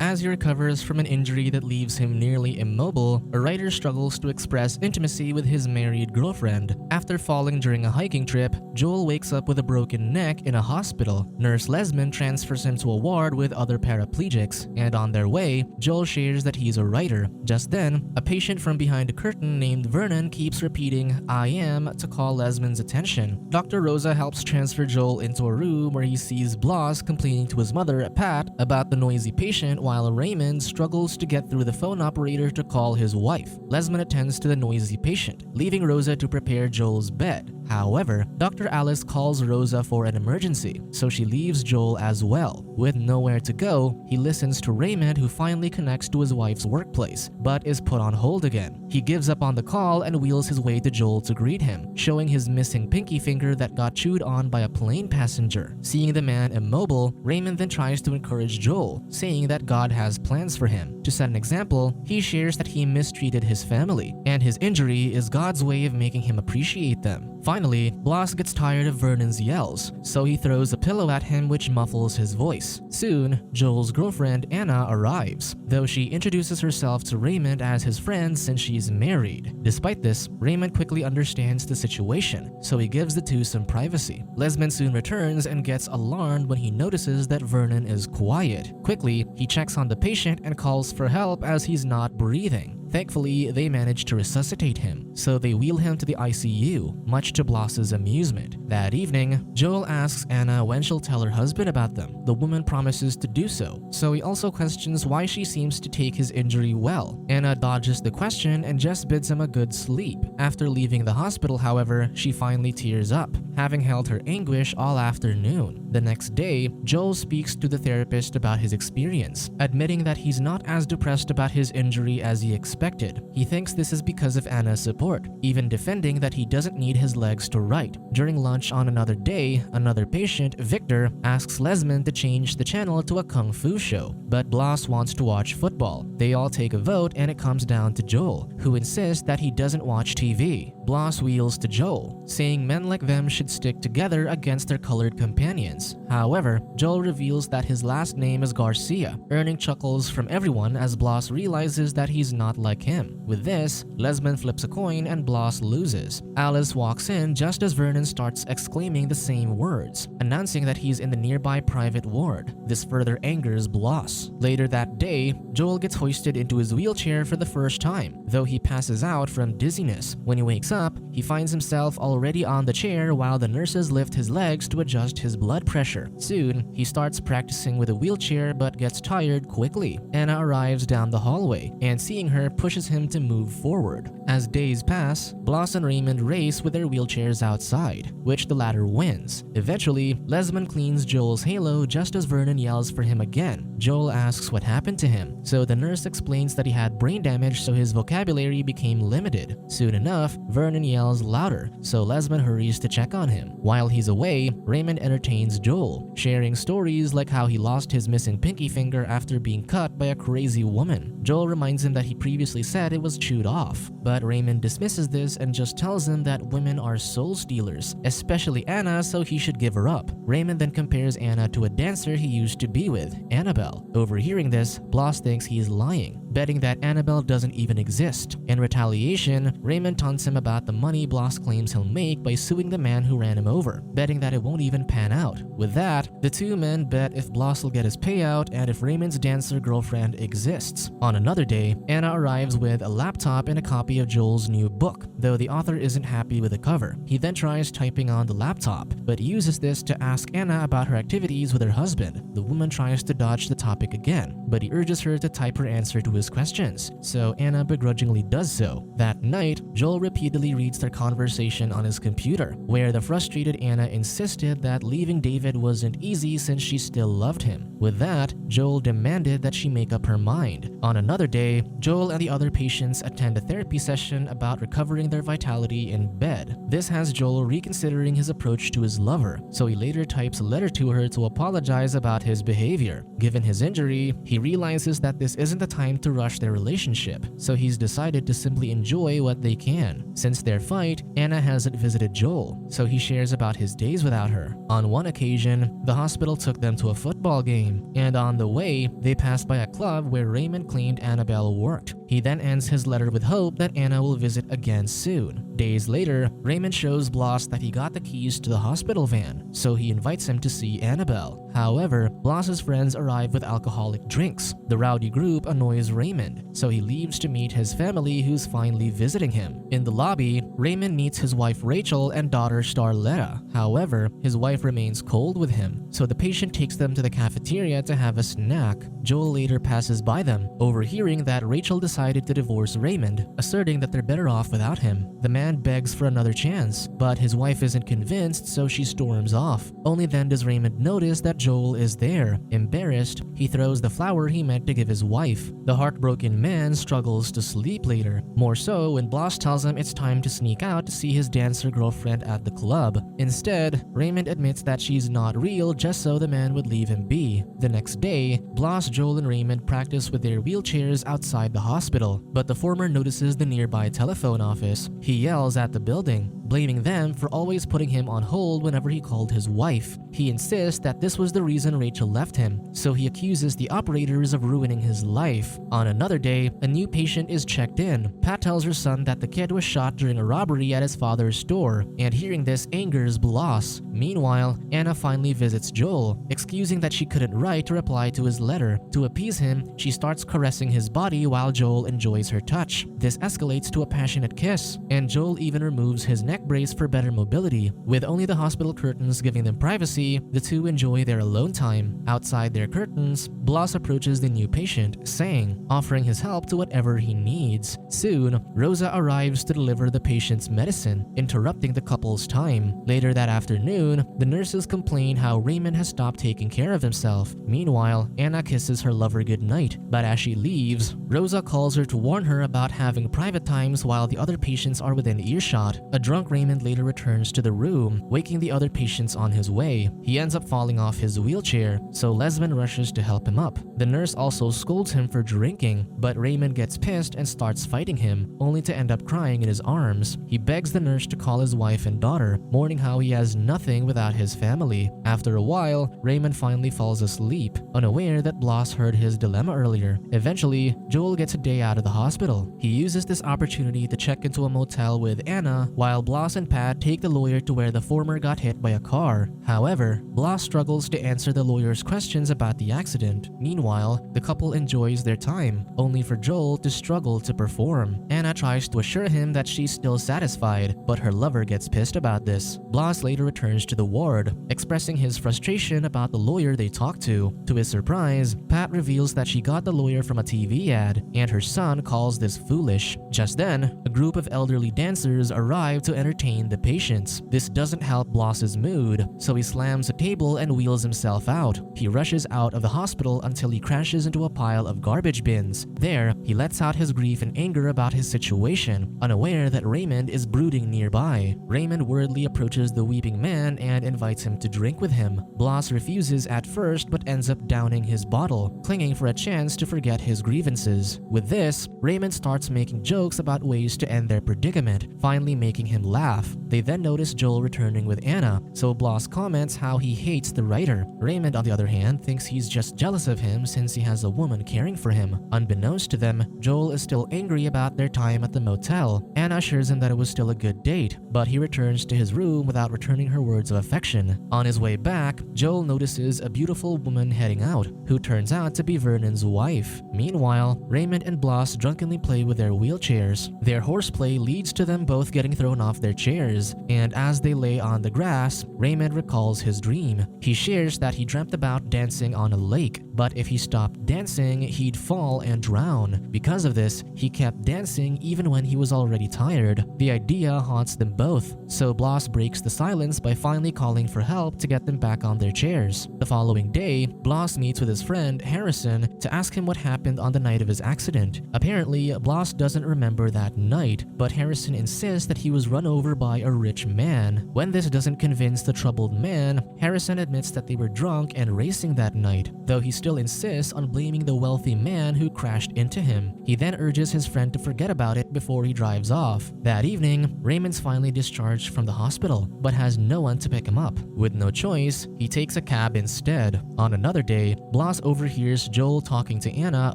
As he recovers from an injury that leaves him nearly immobile, a writer struggles to express intimacy with his married girlfriend. After falling during a hiking trip, Joel wakes up with a broken neck in a hospital. Nurse Lesman transfers him to a ward with other paraplegics, and on their way, Joel shares that he's a writer. Just then, a patient from behind a curtain named Vernon keeps repeating "I am" to call Lesman's attention. Dr. Rosa helps transfer Joel into a room where he sees Bloss complaining to his mother, Pat, about the noisy patient, while Raymond struggles to get through the phone operator to call his wife. Lesman attends to the noisy patient, leaving Rosa to prepare Joel's bed. However, Dr. Alice calls Rosa for an emergency, so she leaves Joel as well. With nowhere to go, he listens to Raymond, who finally connects to his wife's workplace, but is put on hold again. He gives up on the call and wheels his way to Joel to greet him, showing his missing pinky finger that got chewed on by a plane passenger. Seeing the man immobile, Raymond then tries to encourage Joel, saying that God has plans for him. To set an example, he shares that he mistreated his family, and his injury is God's way of making him appreciate them. Finally, Bloss gets tired of Vernon's yells, so he throws a pillow at him, which muffles his voice. Soon, Joel's girlfriend Anna arrives, though she introduces herself to Raymond as his friend since she's married. Despite this, Raymond quickly understands the situation, so he gives the two some privacy. Lesman soon returns and gets alarmed when he notices that Vernon is quiet. Quickly, he checks on the patient and calls for help as he's not breathing. Thankfully, they manage to resuscitate him, so they wheel him to the ICU, much to Bloss's amusement. That evening, Joel asks Anna when she'll tell her husband about them. The woman promises to do so he also questions why she seems to take his injury well. Anna dodges the question and just bids him a good sleep. After leaving the hospital, however, she finally tears up, having held her anguish all afternoon. The next day, Joel speaks to the therapist about his experience, admitting that he's not as depressed about his injury as he expected. He thinks this is because of Anna's support, even defending that he doesn't need his legs to write. During lunch on another day, another patient, Victor, asks Lesman to change the channel to a kung fu show, but Bloss wants to watch football. They all take a vote and it comes down to Joel, who insists that he doesn't watch TV. Bloss wheels to Joel, saying men like them should stick together against their colored companions. However, Joel reveals that his last name is Garcia, earning chuckles from everyone as Bloss realizes that he's not like him. With this, Lesman flips a coin and Bloss loses. Alice walks in just as Vernon starts exclaiming the same words, announcing that he's in the nearby private ward. This further angers Bloss. Later that day, Joel gets hoisted into his wheelchair for the first time, though he passes out from dizziness. When he wakes up, he finds himself already on the chair while the nurses lift his legs to adjust his blood pressure. Soon, he starts practicing with a wheelchair but gets tired quickly. Anna arrives down the hallway, and seeing her pushes him to move forward. As days pass, Bloss and Raymond race with their wheelchairs outside, which the latter wins. Eventually, Lesman cleans Joel's halo just as Vernon yells for him again. Joel asks what happened to him, so the nurse explains that he had brain damage, so his vocabulary became limited. Soon enough, Vernon yells louder, so Lesman hurries to check on him. While he's away, Raymond entertains Joel, sharing stories like how he lost his missing pinky finger after being cut by a crazy woman. Joel reminds him that he previously said it was chewed off, but Raymond dismisses this and just tells him that women are soul stealers, especially Anna, so he should give her up. Raymond then compares Anna to a dancer he used to be with, Annabelle. Overhearing this, Bloss thinks he is lying, betting that Annabelle doesn't even exist. In retaliation, Raymond taunts him about the money Bloss claims he'll make by suing the man who ran him over, betting that it won't even pan out. With that, the two men bet if Bloss will get his payout and if Raymond's dancer girlfriend exists. On another day, Anna arrives with a laptop and a copy of Joel's new book, though the author isn't happy with the cover. He then tries typing on the laptop, but uses this to ask Anna about her activities with her husband. The woman tries to dodge the topic again, but he urges her to type her answer to his questions, so Anna begrudgingly does so. That night, Joel repeatedly reads their conversation on his computer, where the frustrated Anna insisted that leaving David wasn't easy since she still loved him. With that, Joel demanded that she make up her mind. On another day, Joel and the other patients attend a therapy session about recovering their vitality in bed. This has Joel reconsidering his approach to his lover, so he later types a letter to her to apologize about his behavior. Given his injury, he realizes that this isn't the time to rush their relationship, so he's decided to simply enjoy what they can. Since their fight, Anna hasn't visited Joel, so he shares about his days without her. On one occasion, the hospital took them to a football game, and on the way, they passed by a club where Raymond claimed Annabelle worked. He then ends his letter with hope that Anna will visit again soon. Days later, Raymond shows Bloss that he got the keys to the hospital van, so he invites him to see Annabelle. However, Bloss's friends arrive with alcoholic drinks. The rowdy group annoys Raymond, so he leaves to meet his family who's finally visiting him. In the lobby, Raymond meets his wife Rachel and daughter Starletta. However, his wife remains cold with him, so the patient takes them to the cafeteria to have a snack. Joel later passes by them, overhearing that Rachel decided to divorce Raymond, asserting that they're better off without him. The man begs for another chance, but his wife isn't convinced, so she storms off. Only then does Raymond notice that Joel is there. Embarrassed, he throws the flower he meant to give his wife. The heartbroken man struggles to sleep later, more so when Bloss tells him it's time to sneak out to see his dancer girlfriend at the club. Instead, Raymond admits that she's not real just so the man would leave him be. The next day, Bloss, Joel, and Raymond practice with their wheelchairs outside the hospital, but the former notices the nearby telephone office. He yells at the building, blaming them for always putting him on hold whenever he called his wife. He insists that this was the reason Rachel left him, so he accuses the operators of ruining his life. On another day, a new patient is checked in. Pat tells her son that the kid was shot during a robbery at his father's store, and hearing this angers Bloss. Meanwhile, Anna finally visits Joel, excusing that she couldn't write to reply to his letter. To appease him, she starts caressing his body while Joel enjoys her touch. This escalates to a passionate kiss, and Joel even removes his neck brace for better mobility. With only the hospital curtains giving them privacy, the two enjoy their alone time. Outside their curtains, Bloss approaches the new patient, saying, offering his help to whatever he needs. Soon, Rosa arrives to deliver the patient's medicine, interrupting the couple's time. Later that afternoon, the nurses complain how Raymond has stopped taking care of himself. Meanwhile, Anna kisses her lover goodnight, but as she leaves, Rosa calls her to warn her about having private times while the other patients are within earshot. A drunk Raymond later returns to the room, waking the other patients on his way. He ends up falling off his wheelchair, so Lesman rushes to help him up. The nurse also scolds him for drinking, but Raymond gets pissed and starts fighting him, only to end up crying in his arms. He begs the nurse to call his wife and daughter, mourning how he has nothing without his family. After a while, Raymond finally falls asleep, unaware that Bloss heard his dilemma earlier. Eventually, Joel gets a day out of the hospital. He uses this opportunity to check into a motel with Anna, while Bloss and Pat take the lawyer to where the former got hit by a car. However, Bloss struggles to answer the lawyer's questions about the accident. Meanwhile, the couple enjoys their time, only for Joel to struggle to perform. Anna tries to assure him that she's still satisfied, but her lover gets pissed about this. Bloss later returns to the ward, expressing his frustration about the lawyer they talked to. To his surprise, Pat reveals that she got the lawyer from a TV ad, and her son calls this foolish. Just then, a group of elderly dancers arrive to entertain the patients. This doesn't help Bloss's mood, so he slams a table and wheels himself out. He rushes out of the hospital until he crashes into a pile of garbage bins. There, he lets out his grief and anger about his situation, unaware that Raymond is brooding nearby. Raymond worriedly approaches the weeping man and invites him to drink with him. Bloss refuses at first but ends up downing his bottle, clinging for a chance to forget his grievances. With this, Raymond starts making jokes about ways to end their predicament, finally making him laugh. They then notice Joel returning with Anna, so Bloss comments how he hates the writer. Raymond, on the other hand, thinks he's just jealous of him since he has a woman caring for him. Unbeknownst to them, Joel is still angry about their time at the motel. Anna assures him that it was still a good date, but he returns to his room without returning her words of affection. On his way back, Joel notices a beautiful woman heading out, who turns out to be Vernon's wife. Meanwhile, Raymond and Bloss drunkenly play with their wheelchairs. Their horseplay leads to them both getting thrown off their chairs, and as they lay on the grass, Raymond recalls his dream. He shares that he dreamt about dancing on a lake, but if he stopped dancing, he'd fall and drown. Because of this, he kept dancing even when he was already tired. The idea haunts them both, so Bloss breaks the silence by finally calling for help to get them back on their chairs. The following day, Bloss meets with his friend Harrison to ask him what happened on the night of his accident. Apparently, Bloss doesn't remember that night, but Harrison insists that he was run over by a rich man. When this doesn't convince the troubled man, then, Harrison admits that they were drunk and racing that night, though he still insists on blaming the wealthy man who crashed into him. He then urges his friend to forget about it before he drives off. That evening, Raymond's finally discharged from the hospital, but has no one to pick him up. With no choice, he takes a cab instead. On another day, Bloss overhears Joel talking to Anna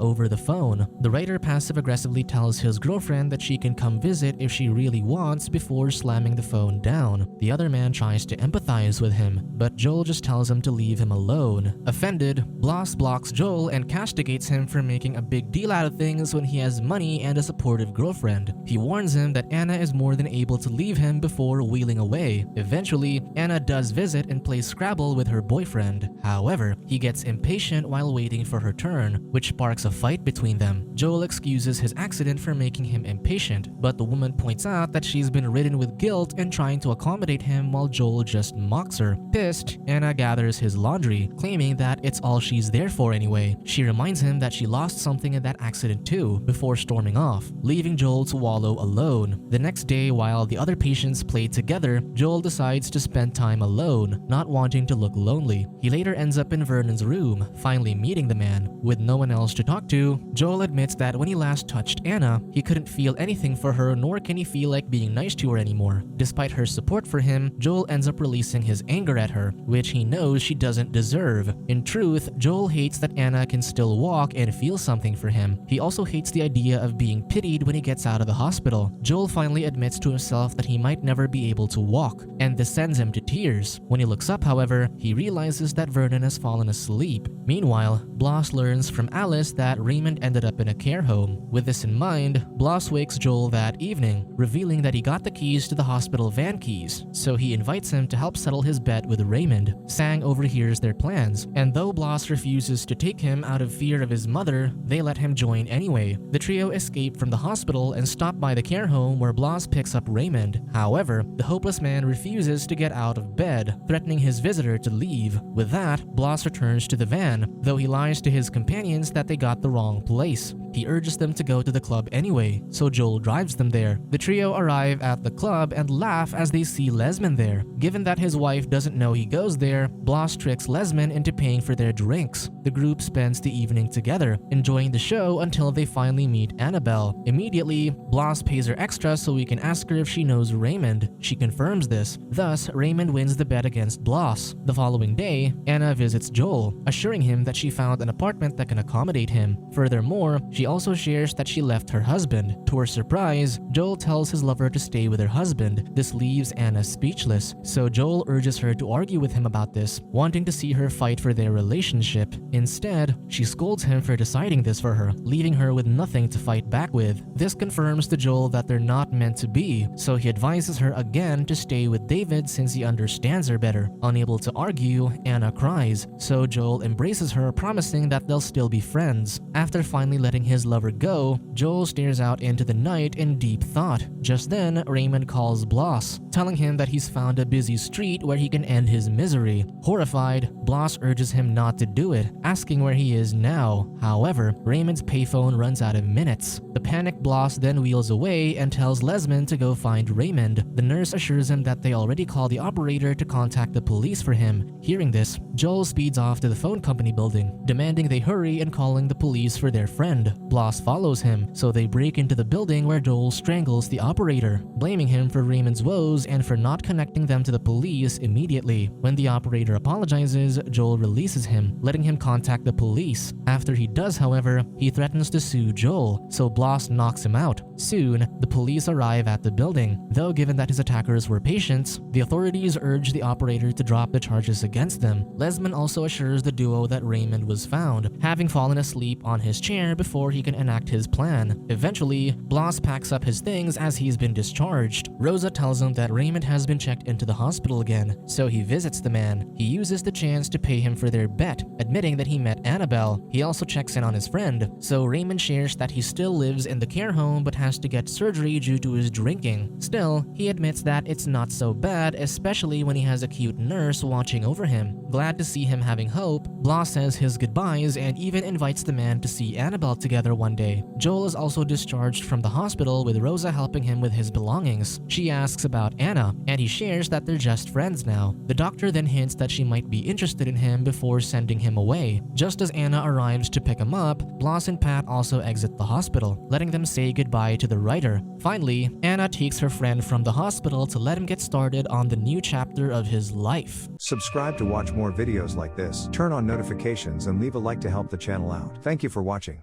over the phone. The writer passive-aggressively tells his girlfriend that she can come visit if she really wants before slamming the phone down. The other man tries to empathize with him, but Joel just tells him to leave him alone. Offended, Bloss blocks Joel and castigates him for making a big deal out of things when he has money and a supportive girlfriend. He warns him that Anna is more than able to leave him before wheeling away. Eventually, Anna does visit and play Scrabble with her boyfriend. However, he gets impatient while waiting for her turn, which sparks a fight between them. Joel excuses his accident for making him impatient, but the woman points out that she's been ridden with guilt and trying to accommodate him while Joel just mocks her. Pissed, Anna gathers his laundry, claiming that it's all she's there for anyway. She reminds him that she lost something in that accident too, before storming off, leaving Joel to wallow alone. The next day, while the other patients play together, Joel decides to spend time alone, not wanting to look lonely. He later ends up in Vernon's room, finally meeting the man. With no one else to talk to, Joel admits that when he last touched Anna, he couldn't feel anything for her, nor can he feel like being nice to her anymore. Despite her support for him, Joel ends up releasing his anger at her, which he knows she doesn't deserve. In truth, Joel hates that Anna can still walk and feel something for him. He also hates the idea of being pitied when he gets out of the hospital. Joel finally admits to himself that he might never be able to walk, and this sends him to tears. When he looks up, however, he realizes that Vernon has fallen asleep. Meanwhile, Bloss learns from Alice that Raymond ended up in a care home. With this in mind, Bloss wakes Joel that evening, revealing that he got the keys to the hospital van keys, so he invites him to help settle his bet with Raymond. Sang overhears their plans, and though Bloss refuses to take him out of fear of his mother, they let him join anyway. The trio escape from the hospital and stop by the care home where Bloss picks up Raymond. However, the hopeless man refuses to get out of bed, threatening his visitor to leave. With that, Bloss returns to the van, though he lies to his companions that they got the wrong place. He urges them to go to the club anyway, so Joel drives them there. The trio arrive at the club and laugh as they see Lesman there. Given that his wife doesn't know he goes there, Bloss tricks Lesman into paying for their drinks. The group spends the evening together, enjoying the show until they finally meet Annabelle. Immediately, Bloss pays her extra so he can ask her if she knows Raymond. She confirms this. Thus, Raymond wins the bet against Bloss. The following day, Anna visits Joel, assuring him that she found an apartment that can accommodate him. Furthermore, she also shares that she left her husband. To her surprise, Joel tells his lover to stay with her husband. This leaves Anna speechless, so Joel urges her to argue with him about this, wanting to see her fight for their relationship. Instead, she scolds him for deciding this for her, leaving her with nothing to fight back with. This confirms to Joel that they're not meant to be, so he advises her again to stay with David since he understands her better. Unable to argue, Anna cries, so Joel embraces her, promising that they'll still be friends. After finally letting his lover go, Joel stares out into the night in deep thought. Just then, Raymond calls Bloss, telling him that he's found a busy street where he can end his misery. Horrified, Bloss urges him not to do it, asking where he is now. However, Raymond's payphone runs out of minutes. The panicked Bloss then wheels away and tells Lesman to go find Raymond. The nurse assures him that they already called the operator to contact the police for him. Hearing this, Joel speeds off to the phone company building, demanding they hurry and calling the police for their friend. Bloss follows him, so they break into the building where Joel strangles the operator, blaming him for Raymond's woes and for not connecting them to the police immediately. When the operator apologizes, Joel releases him, letting him contact the police. After he does, however, he threatens to sue Joel, so Bloss knocks him out. Soon, the police arrive at the building, though given that his attackers were patients, the authorities urge the operator to drop the charges against them. Lesman also assures the duo that Raymond was found, having fallen asleep on his chair before he can enact his plan. Eventually, Bloss packs up his things as he's been discharged. Rosa tells him that Raymond has been checked into the hospital again, so he visits the man. He uses the chance to pay him for their bet, admitting that he met Annabelle. He also checks in on his friend, so Raymond shares that he still lives in the care home but has to get surgery due to his drinking. Still, he admits that it's not so bad, especially when he has a cute nurse watching over him. Glad to see him having hope, Bloss says his goodbyes and even invites the man to see Annabelle together one day. Joel is also discharged from the hospital with Rosa helping him with his belongings. She asks about Anna, and he shares that they're just friends now. The doctor then hints that she might be interested in him before sending him away. Just as Anna arrives to pick him up, Blas and Pat also exit the hospital, letting them say goodbye to the writer. Finally, Anna takes her friend from the hospital to let him get started on the new chapter of his life. Subscribe to watch more videos like this, turn on notifications and leave a like to help the channel out. Thank you for watching.